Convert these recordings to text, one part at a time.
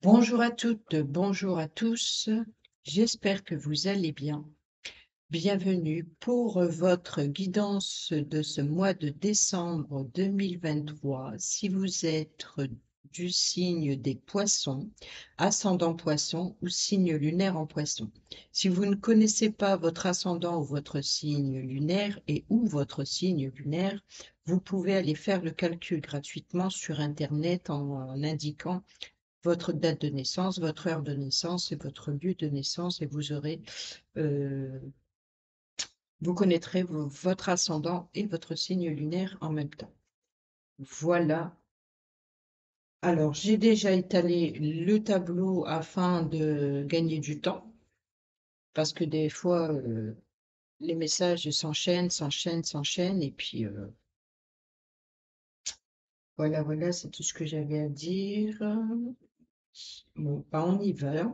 Bonjour à toutes, bonjour à tous. J'espère que vous allez bien. Bienvenue pour votre guidance de ce mois de décembre 2023. Si vous êtes du signe des poissons, ascendant poisson ou signe lunaire en poisson. Si vous ne connaissez pas votre ascendant ou votre signe lunaire et ou votre signe lunaire, vous pouvez aller faire le calcul gratuitement sur Internet en indiquant votre date de naissance, votre heure de naissance et votre lieu de naissance et vous connaîtrez votre ascendant et votre signe lunaire en même temps. Voilà. Alors, j'ai déjà étalé le tableau afin de gagner du temps parce que des fois, les messages s'enchaînent et puis voilà, c'est tout ce que j'avais à dire. Bon, bah, on y va.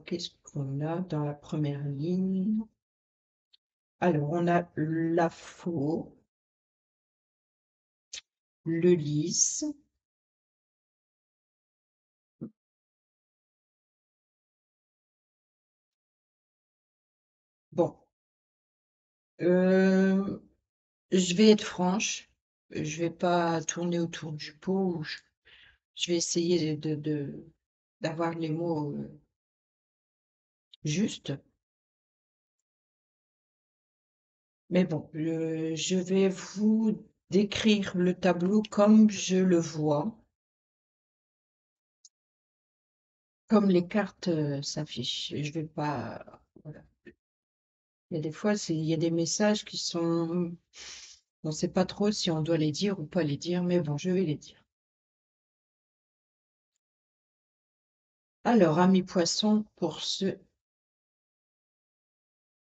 Qu'est-ce qu'on a dans la première ligne? Alors, on a la faux, le lys. Bon, euh, je vais être franche. Je vais pas tourner autour du pot. Je vais essayer d'avoir les mots justes. Mais bon, je vais vous décrire le tableau comme je le vois, comme les cartes s'affichent. Je vais pas. Voilà. Il y a des fois, il y a des messages qui sont. On ne sait pas trop si on doit les dire ou pas les dire, mais bon, je vais les dire. Alors, amis poissons, pour ce...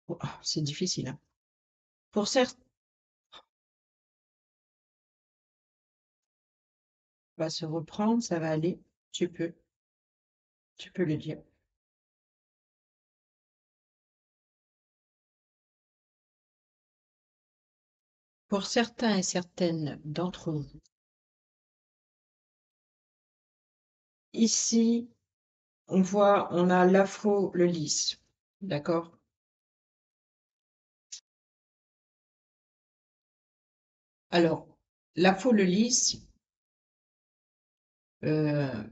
Oh, c'est difficile, hein. Pour certains, va se reprendre, ça va aller. Tu peux, tu peux le dire. Pour certains et certaines d'entre vous, ici, on a l'afro, le lys, d'accord? Alors, l'afro, le lys, euh,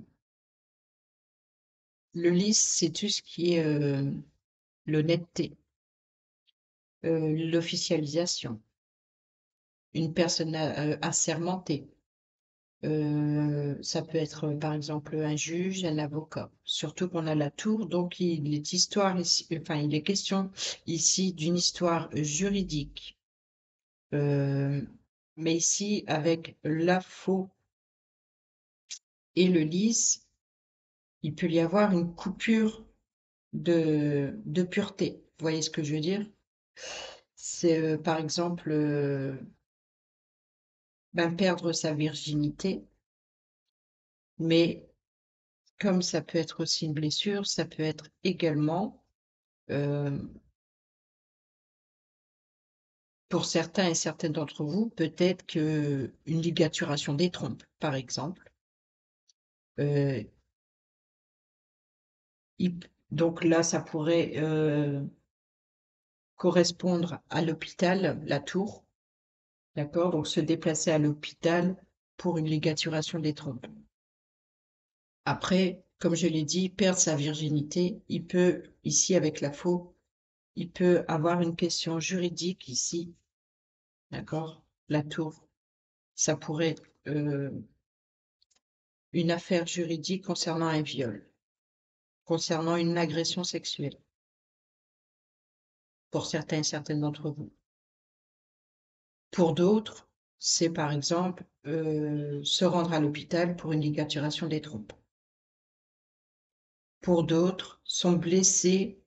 le lys, c'est tout ce qui est l'honnêteté, l'officialisation, une personne assermentée. Ça peut être, par exemple, un juge, un avocat. Surtout qu'on a la tour, donc il est histoire ici, enfin, il est question ici d'une histoire juridique. Euh, mais ici, avec la faux et le lys, il peut y avoir une coupure de pureté. Vous voyez ce que je veux dire? C'est, par exemple, ben, perdre sa virginité, mais comme ça peut être aussi une blessure, ça peut être également euh, pour certains et certaines d'entre vous, peut-être que une ligaturation des trompes, par exemple. Euh, donc là, ça pourrait correspondre à l'hôpital, la tour, d'accord? Donc se déplacer à l'hôpital pour une ligaturation des trompes. Après, comme je l'ai dit, perdre sa virginité, il peut, ici avec la faux, il peut avoir une question juridique ici, d'accord? La tour, ça pourrait une affaire juridique concernant un viol, concernant une agression sexuelle, pour certains et certaines d'entre vous. Pour d'autres, c'est par exemple se rendre à l'hôpital pour une ligaturation des trompes. Pour d'autres, sont blessés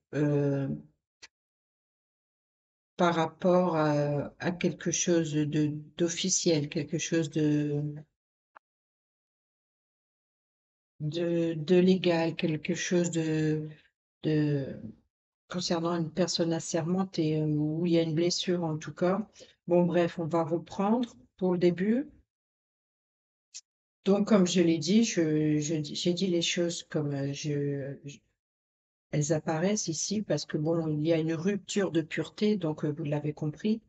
par rapport à quelque chose d'officiel, quelque chose de légal, quelque chose de concernant une personne assermentée où il y a une blessure en tout cas. Bon, bref, on va reprendre pour le début. Donc, comme je l'ai dit, j'ai dit les choses comme elles apparaissent ici, parce que bon, il y a une rupture de pureté, donc vous l'avez compris.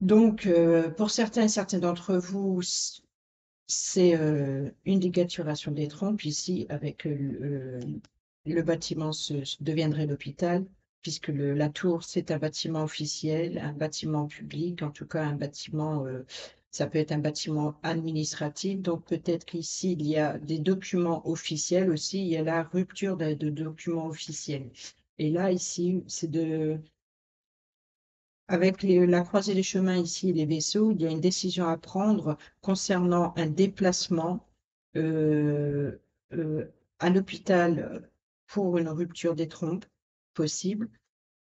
Donc, pour certains d'entre vous, c'est une ligaturation des trompes ici, avec le bâtiment deviendrait l'hôpital, puisque la tour, c'est un bâtiment officiel, un bâtiment public, en tout cas un bâtiment, ça peut être un bâtiment administratif, donc peut-être qu'ici, il y a des documents officiels aussi, il y a la rupture de documents officiels. Et là, ici, c'est avec la croisée des chemins ici, les vaisseaux, il y a une décision à prendre concernant un déplacement euh, euh, à l'hôpital pour une rupture des trompes possible,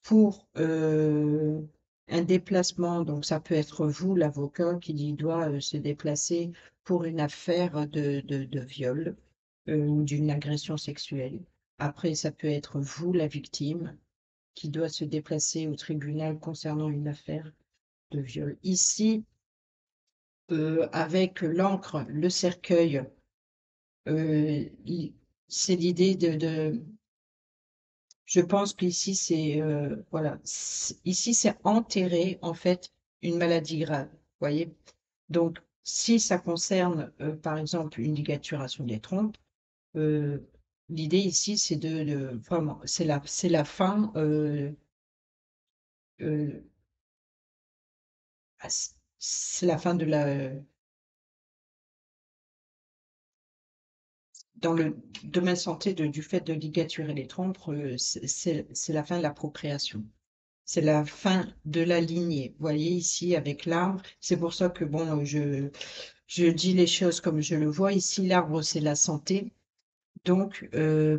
pour un déplacement, donc ça peut être vous, l'avocat, qui doit se déplacer pour une affaire de viol ou d'une agression sexuelle. Après, ça peut être vous, la victime, qui doit se déplacer au tribunal concernant une affaire de viol. Ici, avec l'encre, le cercueil, euh, il- c'est l'idée je pense qu'ici, c'est, voilà, ici, c'est enterrer, en fait, une maladie grave, voyez? Donc, si ça concerne, par exemple, une ligaturation des trompes, euh, l'idée ici, c'est vraiment, c'est la fin, euh, c'est la fin de dans le domaine santé du fait de ligaturer les trompes, c'est la fin de la procréation. C'est la fin de la lignée. Vous voyez ici avec l'arbre, c'est pour ça que bon, je dis les choses comme je le vois. Ici, l'arbre, c'est la santé. Donc,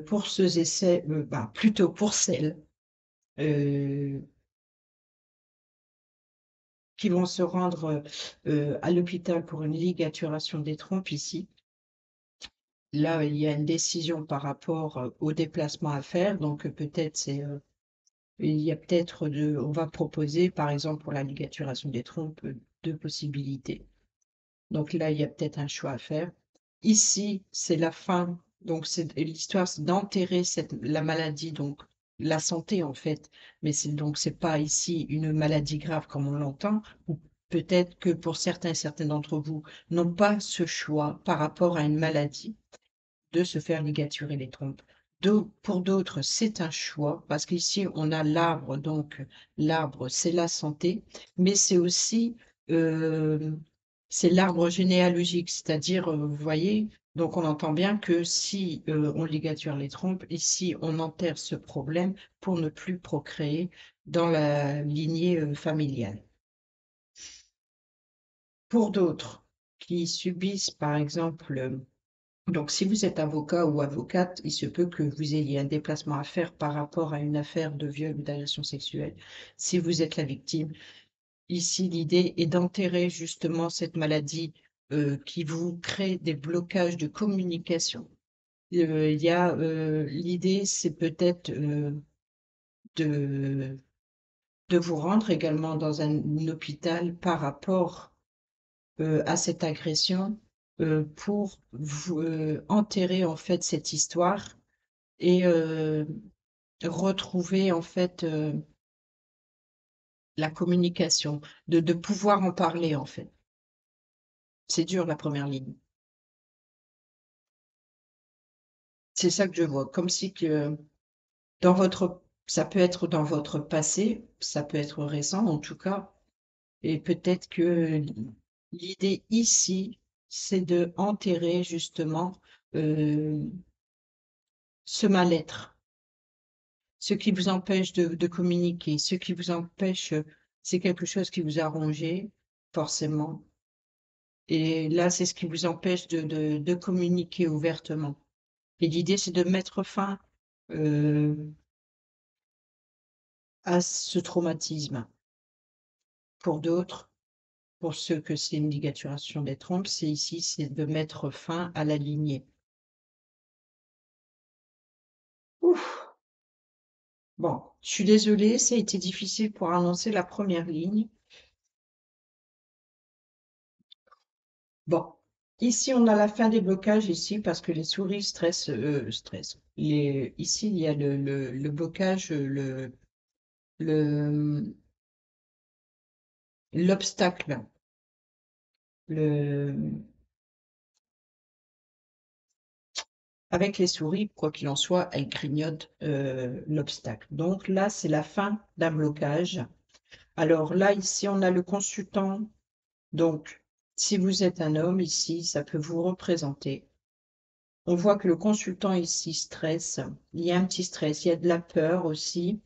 pour ceux et celles, bah, plutôt pour celles euh, qui vont se rendre à l'hôpital pour une ligaturation des trompes ici, là, il y a une décision par rapport au déplacement à faire. Donc, peut-être il y a peut-être on va proposer, par exemple, pour la ligaturation des trompes, deux possibilités. Donc là, il y a peut-être un choix à faire. Ici, c'est la fin. Donc, l'histoire, c'est d'enterrer la maladie, donc la santé en fait. Mais c'est pas ici une maladie grave comme on l'entend. Ou peut-être que pour certains d'entre vous n'ont pas ce choix par rapport à une maladie de se faire ligaturer les trompes. Pour d'autres, c'est un choix, parce qu'ici, on a l'arbre, donc l'arbre, c'est la santé, mais c'est aussi, euh, c'est l'arbre généalogique, c'est-à-dire, vous voyez, donc on entend bien que si on ligature les trompes, ici, on enterre ce problème pour ne plus procréer dans la lignée familiale. Pour d'autres qui subissent, par exemple, donc, si vous êtes avocat ou avocate, il se peut que vous ayez un déplacement à faire par rapport à une affaire de viol ou d'agression sexuelle. Si vous êtes la victime, ici, l'idée est d'enterrer justement cette maladie qui vous crée des blocages de communication. L'idée, c'est peut-être de, de vous rendre également dans un hôpital par rapport à cette agression pour vous enterrer en fait cette histoire et retrouver en fait la communication, de pouvoir en parler en fait. C'est dur la première ligne. C'est ça que je vois, comme si que ça peut être dans votre passé, ça peut être récent en tout cas, et peut-être que l'idée ici, c'est de enterrer justement euh, ce mal-être, ce qui vous empêche de communiquer, ce qui vous empêche, c'est quelque chose qui vous a rongé, forcément. Et là, c'est ce qui vous empêche de communiquer ouvertement. Et l'idée, c'est de mettre fin euh, à ce traumatisme. Pour d'autres, pour ceux que c'est une ligaturation des trompes, c'est ici, c'est de mettre fin à la lignée. Ouf. Bon, je suis désolée, ça a été difficile pour annoncer la première ligne. Bon. Ici, on a la fin des blocages ici parce que les souris stressent. Ici, il y a le blocage, le, l'obstacle, le, avec les souris, quoi qu'il en soit, elles grignotent l'obstacle. Donc là, c'est la fin d'un blocage. Alors là, ici, on a le consultant. Donc, si vous êtes un homme ici, ça peut vous représenter. On voit que le consultant ici stresse. Il y a un petit stress. Il y a de la peur aussi.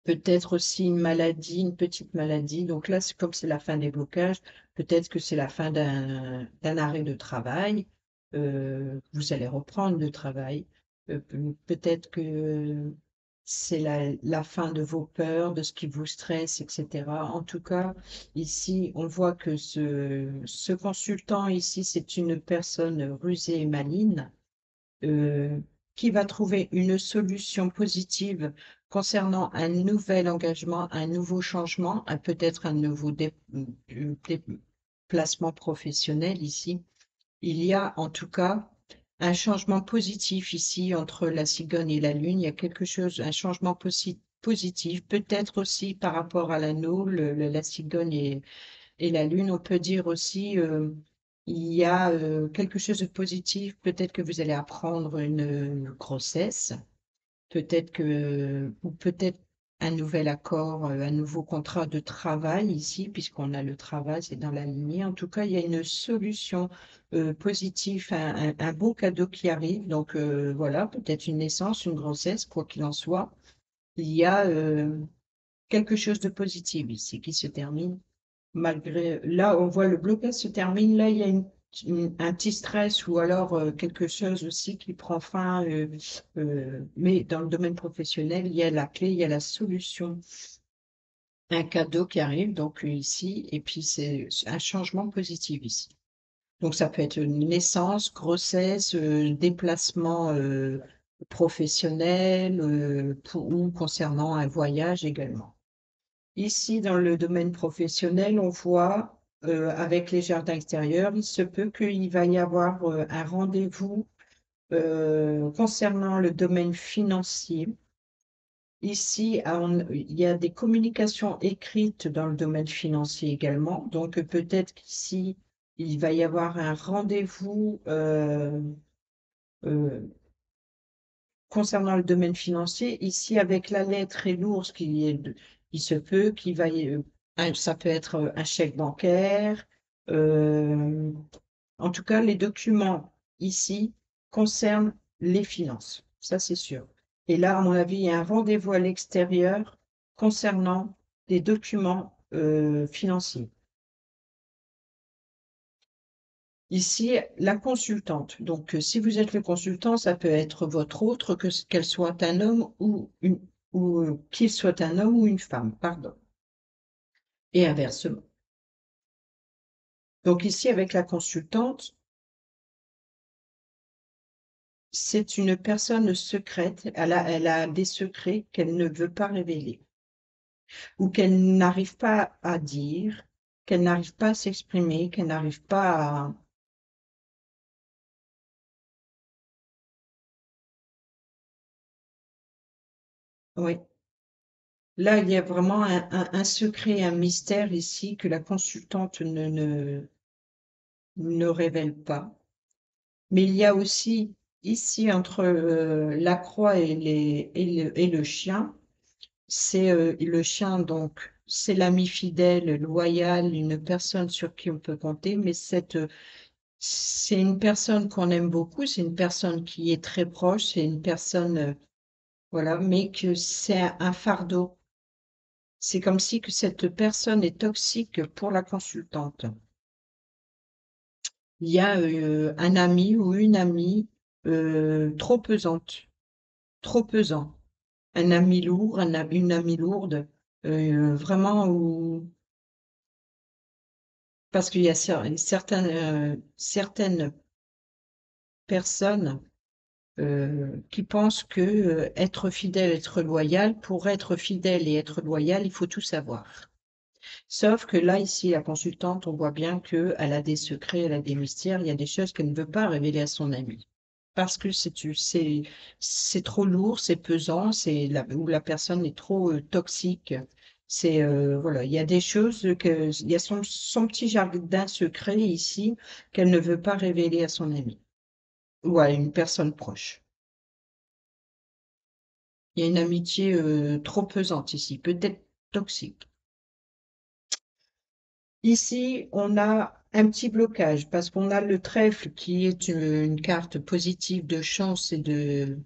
Peut-être aussi une maladie, une petite maladie. Donc là, c'est comme c'est la fin des blocages. Peut-être que c'est la fin d'un arrêt de travail. Vous allez reprendre le travail. Peut-être que c'est la fin de vos peurs, de ce qui vous stresse, etc. En tout cas, ici, on voit que ce consultant ici, c'est une personne rusée et maligne euh, qui va trouver une solution positive concernant un nouvel engagement, un nouveau changement, peut-être un nouveau déplacement professionnel ici. Il y a en tout cas un changement positif ici entre la cigogne et la lune. Il y a quelque chose, un changement positif, peut-être aussi par rapport à l'anneau, la cigogne et la lune. On peut dire aussi, il y a quelque chose de positif. Peut-être que vous allez apprendre une grossesse. Peut-être que, ou peut-être un nouvel accord, un nouveau contrat de travail ici, puisqu'on a le travail, c'est dans la lignée. En tout cas, il y a une solution positive, un beau cadeau qui arrive. Donc voilà, peut-être une naissance, une grossesse, quoi qu'il en soit. Il y a quelque chose de positif ici qui se termine. Malgré, là, on voit le blocage se termine. Là, il y a un petit stress ou alors quelque chose aussi qui prend fin. Mais dans le domaine professionnel, il y a la clé, il y a la solution, un cadeau qui arrive donc ici, et puis c'est un changement positif ici. Donc ça peut être une naissance, grossesse, déplacement professionnel ou concernant un voyage également. Ici, dans le domaine professionnel, on voit avec les jardins extérieurs, il se peut qu'il va y avoir un rendez-vous concernant le domaine financier. Ici, il y a des communications écrites dans le domaine financier également. Donc, peut-être qu'ici, il va y avoir un rendez-vous euh, concernant le domaine financier. Ici, avec la lettre et l'ours, il se peut qu'il va y, ça peut être un chèque bancaire. euh, En tout cas, les documents ici concernent les finances. Ça, c'est sûr. Et là, à mon avis, il y a un rendez-vous à l'extérieur concernant des documents financiers. Ici, la consultante. Donc, si vous êtes le consultant, ça peut être votre autre, qu'elle soit un homme ou qu'il soit un homme ou une femme, pardon. Et inversement. Donc ici, avec la consultante, c'est une personne secrète. Elle a des secrets qu'elle ne veut pas révéler ou qu'elle n'arrive pas à dire, qu'elle n'arrive pas à s'exprimer, qu'elle n'arrive pas à... Oui. Là, il y a vraiment un secret, un mystère ici que la consultante ne révèle pas. Mais il y a aussi ici entre la croix et le chien, c'est le chien donc c'est l'ami fidèle, loyal, une personne sur qui on peut compter, mais c'est une personne qu'on aime beaucoup, c'est une personne qui est très proche, c'est une personne voilà, mais que c'est un fardeau. C'est comme si que cette personne est toxique pour la consultante. Il y a un ami ou une amie trop pesante, trop pesant. Un ami lourd, une amie lourde, vraiment où parce qu'il y a certaines personnes qui pensent que être fidèle, être loyal, pour être fidèle et être loyal, il faut tout savoir. Sauf que là, ici, la consultante, on voit bien qu'elle a des secrets, elle a des mystères, il y a des choses qu'elle ne veut pas révéler à son ami. Parce que c'est trop lourd, c'est pesant, ou la personne est trop toxique. Voilà, il y a des choses il y a son petit jardin secret ici qu'elle ne veut pas révéler à son ami ou à une personne proche. Il y a une amitié trop pesante ici, peut-être toxique. Ici, on a un petit blocage parce qu'on a le trèfle qui est une carte positive de chance et de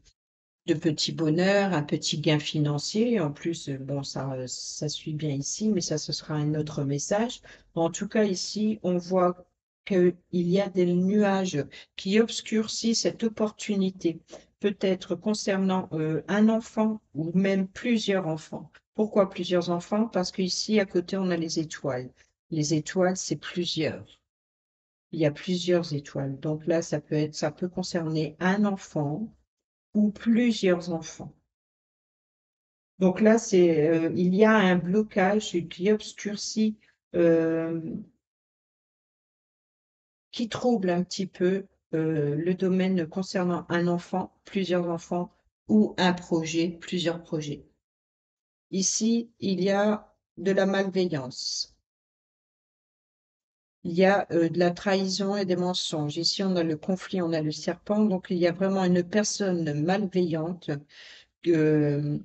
petit bonheur, un petit gain financier. En plus, bon, ça suit bien ici, mais ça, ce sera un autre message. En tout cas, ici, on voit qu'il y a des nuages qui obscurcissent cette opportunité, peut-être concernant un enfant ou même plusieurs enfants. Pourquoi plusieurs enfants? Parce qu'ici, à côté, on a les étoiles. Les étoiles, c'est plusieurs. Il y a plusieurs étoiles. Donc là, ça peut concerner un enfant ou plusieurs enfants. Donc là, il y a un blocage qui obscurcit, euh, qui trouble un petit peu le domaine concernant un enfant, plusieurs enfants ou un projet, plusieurs projets. Ici, il y a de la malveillance. Il y a de la trahison et des mensonges. Ici, on a le conflit, on a le serpent. Donc, il y a vraiment une personne malveillante. euh,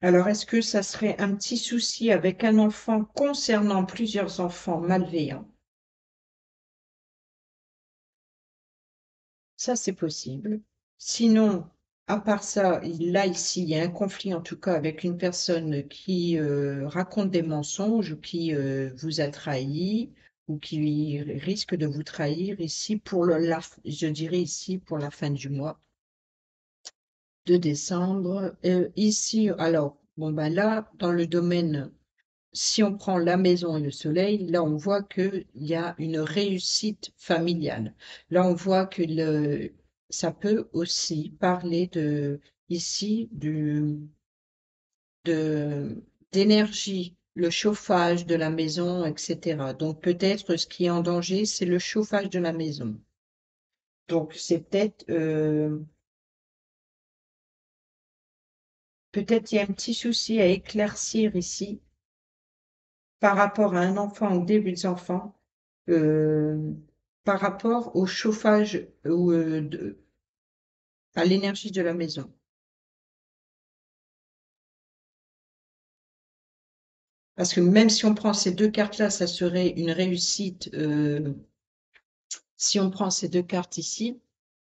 Alors, est-ce que ça serait un petit souci avec un enfant concernant plusieurs enfants malveillants? Ça, c'est possible. Sinon, à part ça, là, ici, il y a un conflit, en tout cas, avec une personne qui raconte des mensonges ou qui vous a trahi ou qui risque de vous trahir ici je dirais ici pour la fin du mois de décembre. Ici, alors, bon, ben là, dans le domaine. Si on prend la maison et le soleil, là, on voit qu'il y a une réussite familiale. Là, on voit que ça peut aussi parler ici, de, d'énergie, le chauffage de la maison, etc. Donc, peut-être ce qui est en danger, c'est le chauffage de la maison. Donc, peut-être il y a un petit souci à éclaircir ici par rapport à un enfant ou des enfants, euh, par rapport au chauffage ou à l'énergie de la maison. Parce que même si on prend ces deux cartes-là, ça serait une réussite. Si on prend ces deux cartes ici,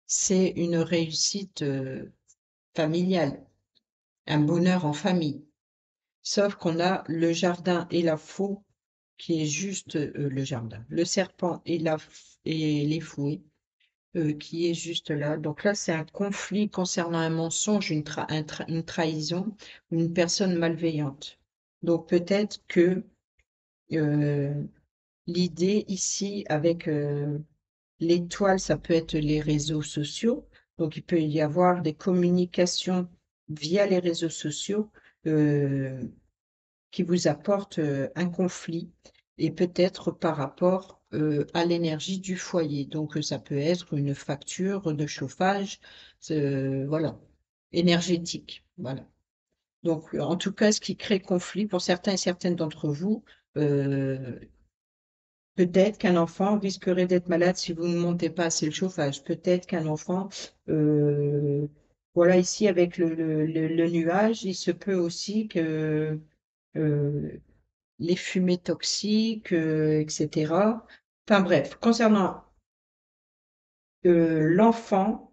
c'est une réussite familiale, un bonheur en famille. Sauf qu'on a le jardin et la faux qui est juste le jardin, le serpent et les fouets qui est juste là. Donc là, c'est un conflit concernant un mensonge, une trahison, une personne malveillante. Donc peut-être que euh, l'idée ici avec l'étoile, ça peut être les réseaux sociaux. Donc il peut y avoir des communications via les réseaux sociaux euh, qui vous apportent un conflit et peut-être par rapport à l'énergie du foyer. Donc, ça peut être une facture de chauffage, voilà, énergétique. Voilà. Donc, en tout cas, ce qui crée conflit pour certains et certaines d'entre vous, euh, peut-être qu'un enfant risquerait d'être malade si vous ne montez pas assez le chauffage. Peut-être qu'un enfant, euh, voilà, ici avec le nuage, il se peut aussi que euh, les fumées toxiques, etc. Enfin bref, concernant l'enfant,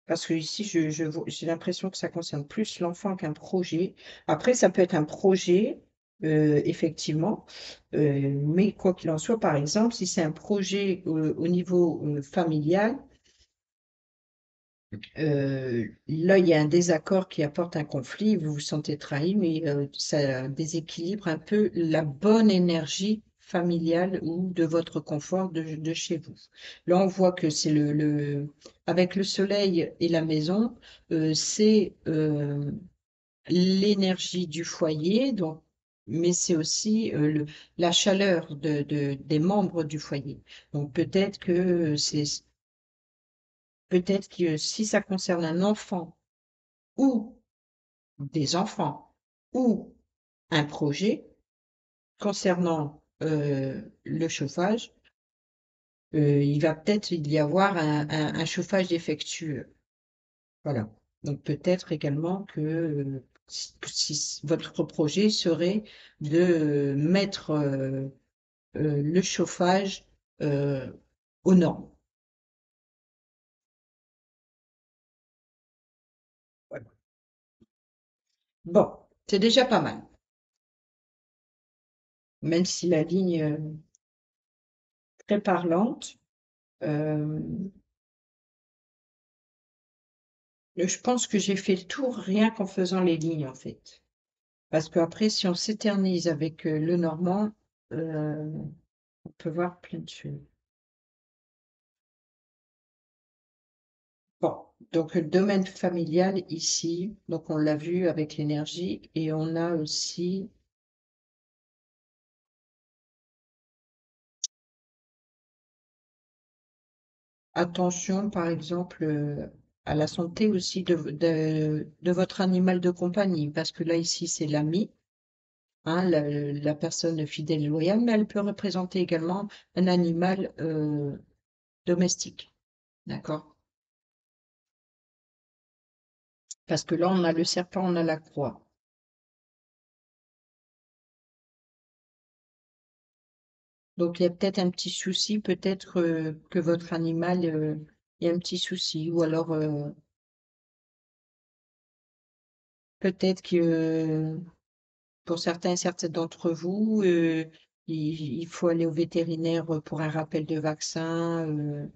parce que ici j'ai l'impression que ça concerne plus l'enfant qu'un projet. Après, ça peut être un projet, effectivement, mais quoi qu'il en soit, par exemple, si c'est un projet au niveau familial, là, il y a un désaccord qui apporte un conflit, vous vous sentez trahi, mais ça déséquilibre un peu la bonne énergie familiale ou de votre confort de chez vous. Là, on voit que c'est avec le soleil et la maison, c'est l'énergie du foyer, donc, mais c'est aussi la chaleur des membres du foyer. Donc peut-être que si ça concerne un enfant ou des enfants ou un projet concernant le chauffage, il va peut-être y avoir un chauffage défectueux. Voilà. Donc peut-être également que si votre projet serait de mettre le chauffage euh, aux normes. Voilà. Bon, c'est déjà pas mal, même si la ligne est très parlante. euh, je pense que j'ai fait le tour rien qu'en faisant les lignes en fait. Parce qu'après, si on s'éternise avec le normand, euh, on peut voir plein de choses. Bon, donc le domaine familial ici, donc on l'a vu avec l'énergie, et on a aussi attention, par exemple, à la santé aussi de votre animal de compagnie, parce que là ici c'est l'ami, hein, la personne fidèle et loyale, mais elle peut représenter également un animal domestique, d'accord? Parce que là on a le serpent, on a la croix. Donc il y a peut-être un petit souci, peut-être que votre animal, il y a un petit souci, ou alors peut-être que pour certains et certaines d'entre vous, il faut aller au vétérinaire pour un rappel de vaccin,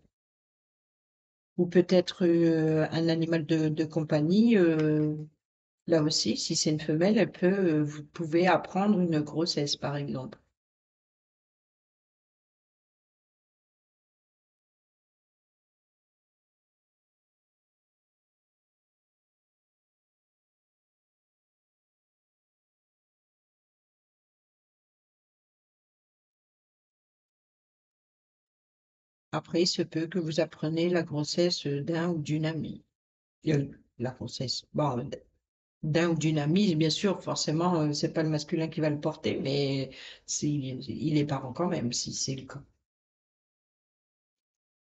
ou peut-être un animal de compagnie. Là aussi, si c'est une femelle, vous pouvez apprendre une grossesse, par exemple. Après, il se peut que vous appreniez la grossesse d'un ou d'une amie. La grossesse. Bon, d'un ou d'une amie, bien sûr, forcément, c'est pas le masculin qui va le porter, mais il est parent quand même, si c'est le cas.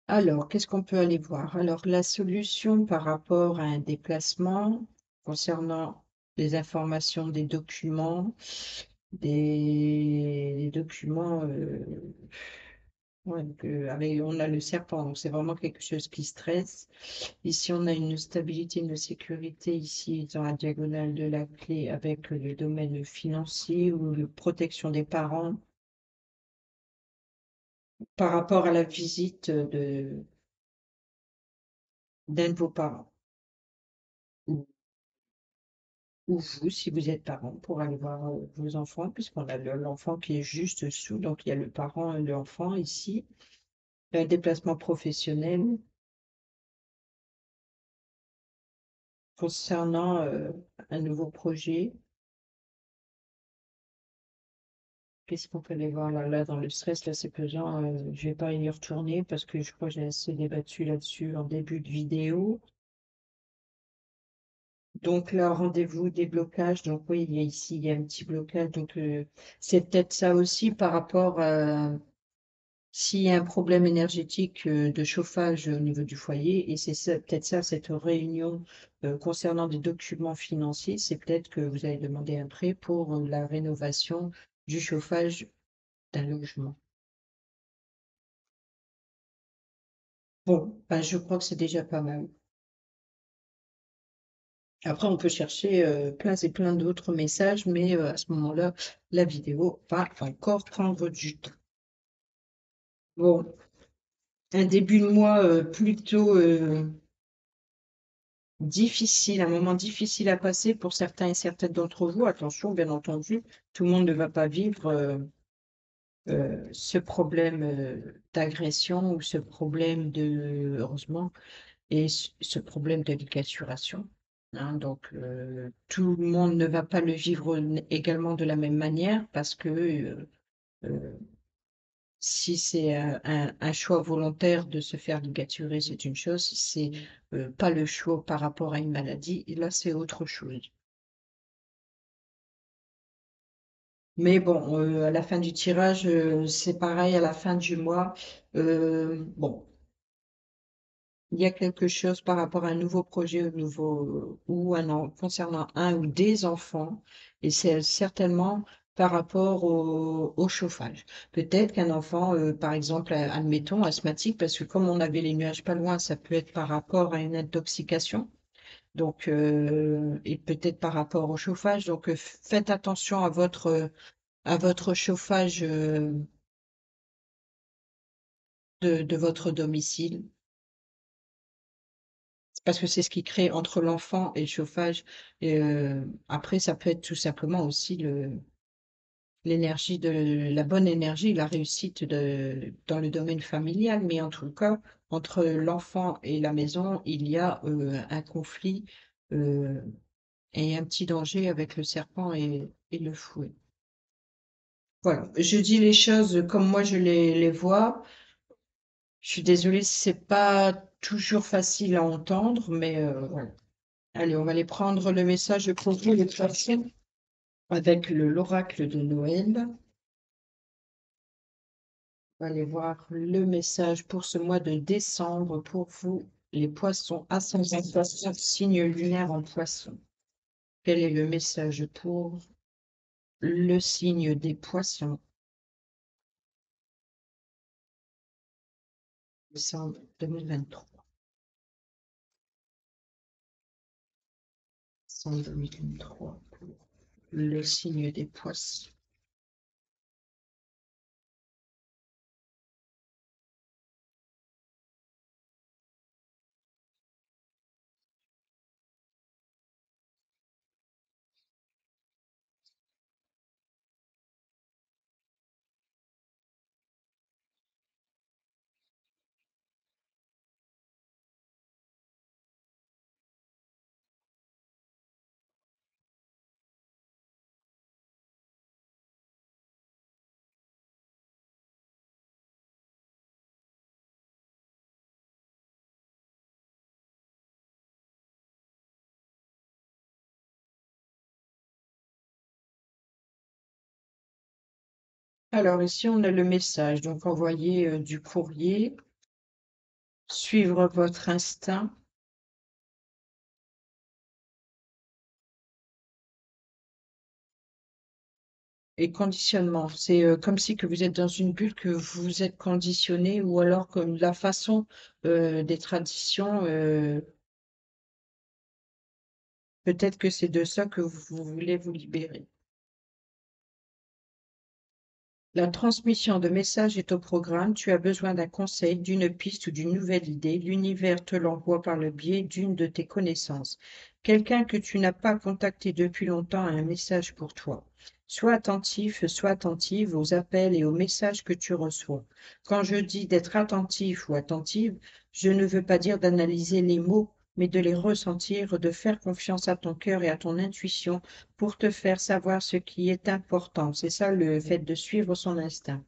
Alors, qu'est-ce qu'on peut aller voir? Alors, la solution par rapport à un déplacement concernant les informations des documents, ouais, on a le serpent, donc c'est vraiment quelque chose qui stresse. Ici, on a une stabilité, une sécurité ici dans la diagonale de la clé avec le domaine financier ou la protection des parents par rapport à la visite d'un de vos parents ou, ou vous, si vous êtes parent, pour aller voir vos enfants, puisqu'on a l'enfant qui est juste sous, donc il y a le parent et l'enfant ici. Un déplacement professionnel concernant un nouveau projet. Qu'est-ce qu'on peut aller voir là, dans le stress, là, c'est pesant. Je vais pas y retourner parce que je crois que j'ai assez débattu là-dessus en début de vidéo. Donc là, rendez-vous, déblocage. Donc oui, il y a un petit blocage. Donc c'est peut-être ça aussi par rapport à s'il y a un problème énergétique de chauffage au niveau du foyer. Et peut-être ça, cette réunion concernant des documents financiers, c'est peut-être que vous allez demander un prêt pour la rénovation du chauffage d'un logement. Bon, ben, je crois que c'est déjà pas mal. Après, on peut chercher plein et plein d'autres messages, mais à ce moment-là, la vidéo va encore prendre du temps. Bon, un début de mois plutôt difficile, un moment difficile à passer pour certains et certaines d'entre vous. Attention, bien entendu, tout le monde ne va pas vivre ce problème d'agression ou ce problème heureusement, et ce problème de liquaturation. hein. Donc, tout le monde ne va pas le vivre également de la même manière parce que euh, si c'est un choix volontaire de se faire ligaturer, c'est une chose. Si c'est pas le choix par rapport à une maladie, et là, c'est autre chose. Mais bon, à la fin du tirage, c'est pareil, à la fin du mois. Bon, il y a quelque chose par rapport à un nouveau projet, au nouveau, ou concernant un ou des enfants, et c'est certainement par rapport au chauffage. Peut-être qu'un enfant, par exemple, admettons, asthmatique, parce que comme on avait les nuages pas loin, ça peut être par rapport à une intoxication, donc, et peut-être par rapport au chauffage. Donc, faites attention à votre chauffage de votre domicile, parce que c'est ce qui crée entre l'enfant et le chauffage. Et, après, ça peut être tout simplement aussi l'énergie la bonne énergie, la réussite dans le domaine familial. Mais en tout cas, entre l'enfant et la maison, il y a un conflit euh, et un petit danger avec le serpent et le fouet. Voilà, je dis les choses comme moi je les vois. Je suis désolée si c'est pas toujours facile à entendre, mais voilà. Allez, on va aller prendre le message pour vous, les poissons, avec l'oracle de Noël. On va aller voir le message pour ce mois de décembre pour vous, les poissons, ascendant poisson, signe lunaire en poisson. Quel est le message pour le signe des poissons, décembre 2023? Décembre 2023 pour le signe des poissons. Alors ici, on a le message. Donc, envoyer du courrier, suivre votre instinct et conditionnement. C'est comme si que vous êtes dans une bulle, que vous êtes conditionné, ou alors comme la façon des traditions. Peut-être que c'est de ça que vous voulez vous libérer. La transmission de messages est au programme. Tu as besoin d'un conseil, d'une piste ou d'une nouvelle idée. L'univers te l'envoie par le biais d'une de tes connaissances. Quelqu'un que tu n'as pas contacté depuis longtemps a un message pour toi. Sois attentif, sois attentive aux appels et aux messages que tu reçois. Quand je dis d'être attentif ou attentive, je ne veux pas dire d'analyser les mots, mais de les ressentir, de faire confiance à ton cœur et à ton intuition pour te faire savoir ce qui est important. C'est ça le fait de suivre son instinct.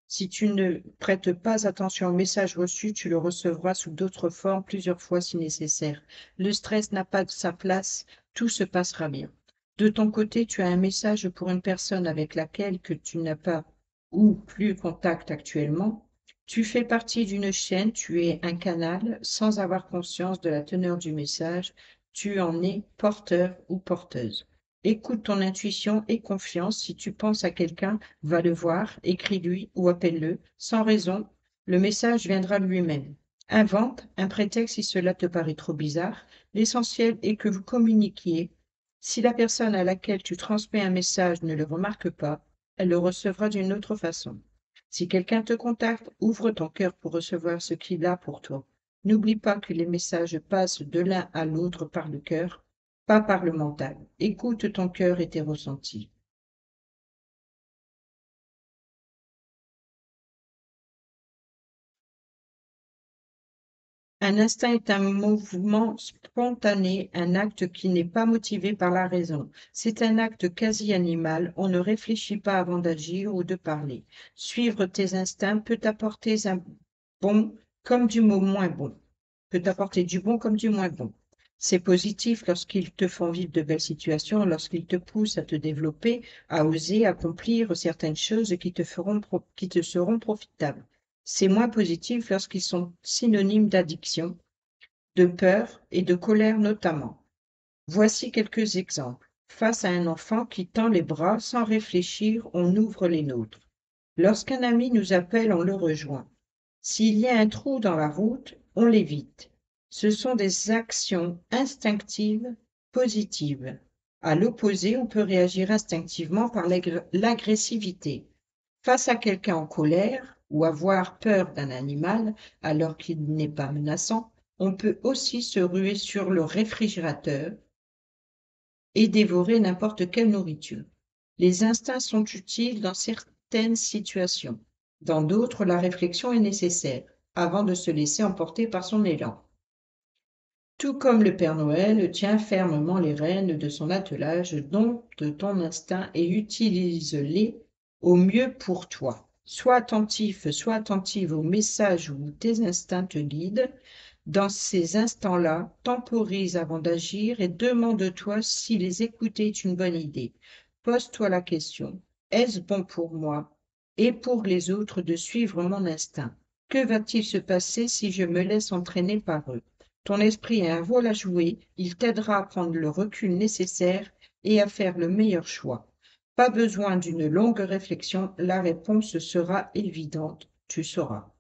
Si tu ne prêtes pas attention au message reçu, tu le recevras sous d'autres formes plusieurs fois si nécessaire. Le stress n'a pas sa place, tout se passera bien. De ton côté, tu as un message pour une personne avec laquelle que tu n'as pas ou plus contact actuellement. Tu fais partie d'une chaîne, tu es un canal sans avoir conscience de la teneur du message. Tu en es porteur ou porteuse. Écoute ton intuition et confiance. Si tu penses à quelqu'un, va le voir, écris-lui ou appelle-le. Sans raison, le message viendra lui-même. Invente un prétexte si cela te paraît trop bizarre. L'essentiel est que vous communiquiez. Si la personne à laquelle tu transmets un message ne le remarque pas, elle le recevra d'une autre façon. Si quelqu'un te contacte, ouvre ton cœur pour recevoir ce qu'il a pour toi. N'oublie pas que les messages passent de l'un à l'autre par le cœur, pas par le mental. Écoute ton cœur et tes ressentis. Un instinct est un mouvement spontané, un acte qui n'est pas motivé par la raison. C'est un acte quasi animal, on ne réfléchit pas avant d'agir ou de parler. Suivre tes instincts peut t'apporter un bon comme du moins bon, peut t'apporter du bon comme du moins bon. C'est positif lorsqu'ils te font vivre de belles situations, lorsqu'ils te poussent à te développer, à oser accomplir certaines choses qui te seront profitables. C'est moins positif lorsqu'ils sont synonymes d'addiction, de peur et de colère notamment. Voici quelques exemples. Face à un enfant qui tend les bras sans réfléchir, on ouvre les nôtres. Lorsqu'un ami nous appelle, on le rejoint. S'il y a un trou dans la route, on l'évite. Ce sont des actions instinctives positives. À l'opposé, on peut réagir instinctivement par l'agressivité. Face à quelqu'un en colère ou avoir peur d'un animal alors qu'il n'est pas menaçant, on peut aussi se ruer sur le réfrigérateur et dévorer n'importe quelle nourriture. Les instincts sont utiles dans certaines situations. Dans d'autres, la réflexion est nécessaire avant de se laisser emporter par son élan. Tout comme le Père Noël tient fermement les rênes de son attelage, dompte ton instinct et utilise-les au mieux pour toi. Sois attentif, sois attentive aux messages où tes instincts te guident. Dans ces instants-là, temporise avant d'agir et demande-toi si les écouter est une bonne idée. Pose-toi la question, est-ce bon pour moi et pour les autres de suivre mon instinct? Que va-t-il se passer si je me laisse entraîner par eux? Ton esprit a un rôle à jouer, il t'aidera à prendre le recul nécessaire et à faire le meilleur choix. Pas besoin d'une longue réflexion, la réponse sera évidente, tu sauras.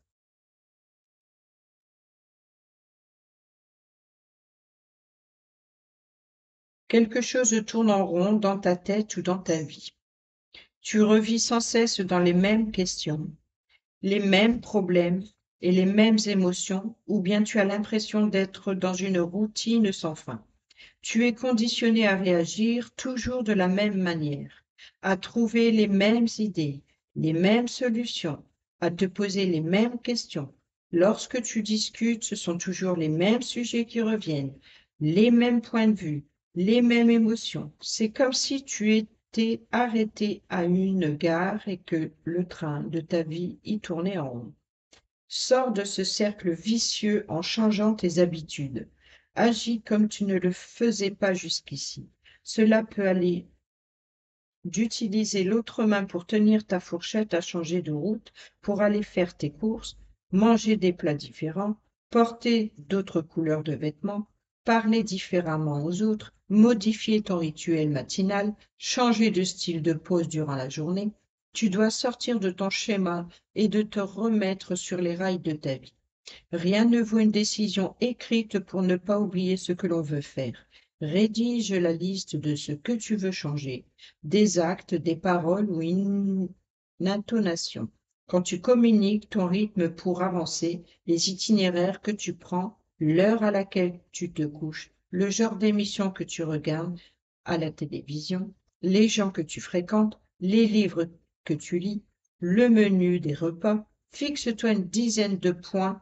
Quelque chose tourne en rond dans ta tête ou dans ta vie. Tu revis sans cesse dans les mêmes questions, les mêmes problèmes et les mêmes émotions, ou bien tu as l'impression d'être dans une routine sans fin. Tu es conditionné à réagir toujours de la même manière, à trouver les mêmes idées, les mêmes solutions, à te poser les mêmes questions. Lorsque tu discutes, ce sont toujours les mêmes sujets qui reviennent, les mêmes points de vue, les mêmes émotions. C'est comme si tu étais arrêté à une gare et que le train de ta vie y tournait en rond. Sors de ce cercle vicieux en changeant tes habitudes. Agis comme tu ne le faisais pas jusqu'ici. Cela peut aller d'utiliser l'autre main pour tenir ta fourchette à changer de route, pour aller faire tes courses, manger des plats différents, porter d'autres couleurs de vêtements, parler différemment aux autres, modifier ton rituel matinal, changer de style de pose durant la journée. Tu dois sortir de ton schéma et de te remettre sur les rails de ta vie. Rien ne vaut une décision écrite pour ne pas oublier ce que l'on veut faire. Rédige la liste de ce que tu veux changer, des actes, des paroles ou une intonation. Quand tu communiques ton rythme pour avancer, les itinéraires que tu prends, l'heure à laquelle tu te couches, le genre d'émission que tu regardes à la télévision, les gens que tu fréquentes, les livres que tu lis, le menu des repas, fixe-toi une dizaine de points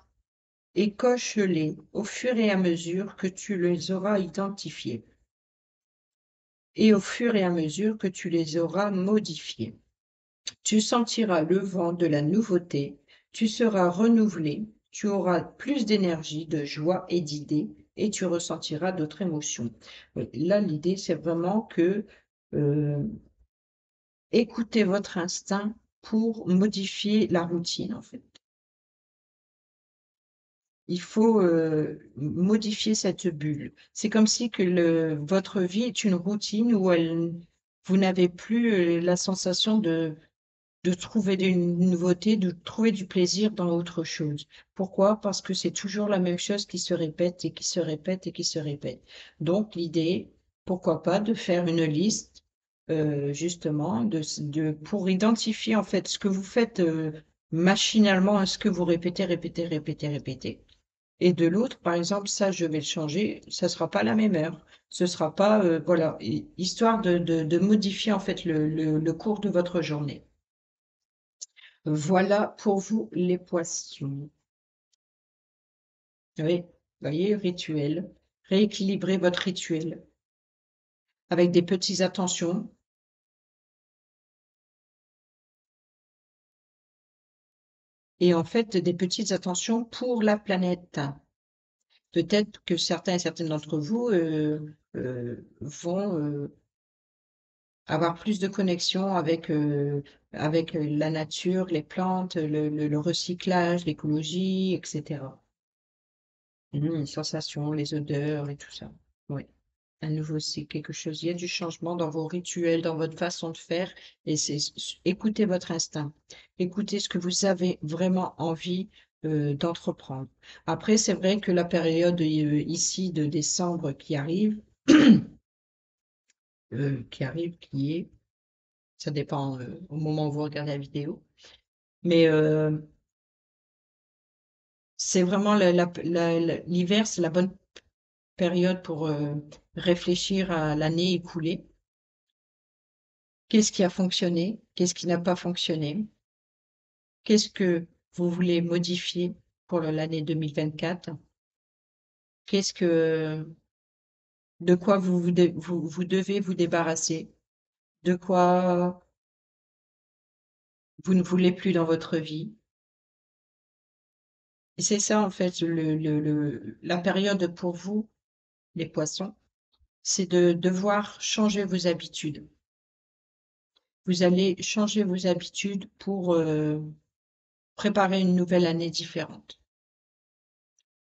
et coche-les au fur et à mesure que tu les auras identifiés et au fur et à mesure que tu les auras modifiés. Tu sentiras le vent de la nouveauté, tu seras renouvelé, tu auras plus d'énergie, de joie et d'idées et tu ressentiras d'autres émotions. Là, l'idée, c'est vraiment que euh, écoutez votre instinct pour modifier la routine, en fait. Il faut modifier cette bulle. C'est comme si que votre vie est une routine où vous n'avez plus la sensation de trouver des nouveautés, de trouver du plaisir dans autre chose. Pourquoi? Parce que c'est toujours la même chose qui se répète et qui se répète et qui se répète. Donc l'idée, pourquoi pas, de faire une liste justement pour identifier en fait ce que vous faites machinalement, ce que vous répétez, répétez, répétez, répétez. Et de l'autre, par exemple, ça, je vais le changer, ça sera pas la même heure. Ce sera pas, voilà, histoire de modifier en fait le cours de votre journée. Voilà pour vous les poissons. Oui, vous voyez, rituel. Rééquilibrez votre rituel avec des petites attentions. Et en fait, des petites attentions pour la planète. Peut-être que certains et certaines d'entre vous vont avoir plus de connexion avec la nature, les plantes, le recyclage, l'écologie, etc. Les sensations, les odeurs et tout ça. Oui. À nouveau, c'est quelque chose. Il y a du changement dans vos rituels, dans votre façon de faire. Et c'est écoutez votre instinct. Écoutez ce que vous avez vraiment envie d'entreprendre. Après, c'est vrai que la période ici de décembre qui est, ça dépend au moment où vous regardez la vidéo, mais c'est vraiment l'hiver, c'est la bonne période pour réfléchir à l'année écoulée. Qu'est-ce qui a fonctionné? Qu'est-ce qui n'a pas fonctionné? Qu'est-ce que vous voulez modifier pour l'année 2024? Qu'est-ce que, de quoi vous devez vous débarrasser? De quoi vous ne voulez plus dans votre vie? Et c'est ça, en fait, la période pour vous, les poissons, c'est de devoir changer vos habitudes. Vous allez changer vos habitudes pour préparer une nouvelle année différente.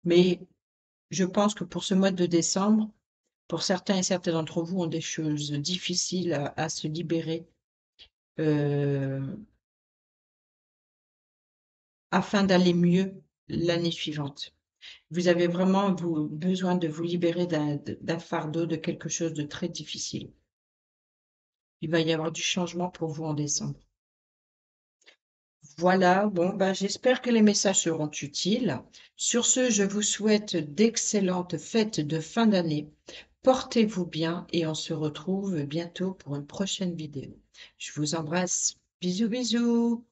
Mais je pense que pour ce mois de décembre, pour certains et certaines d'entre vous ont des choses difficiles à se libérer euh, afin d'aller mieux l'année suivante. Vous avez vraiment besoin de vous libérer d'un fardeau, de quelque chose de très difficile. Il va y avoir du changement pour vous en décembre. Voilà, bon, ben, j'espère que les messages seront utiles. Sur ce, je vous souhaite d'excellentes fêtes de fin d'année. Portez-vous bien et on se retrouve bientôt pour une prochaine vidéo. Je vous embrasse. Bisous, bisous.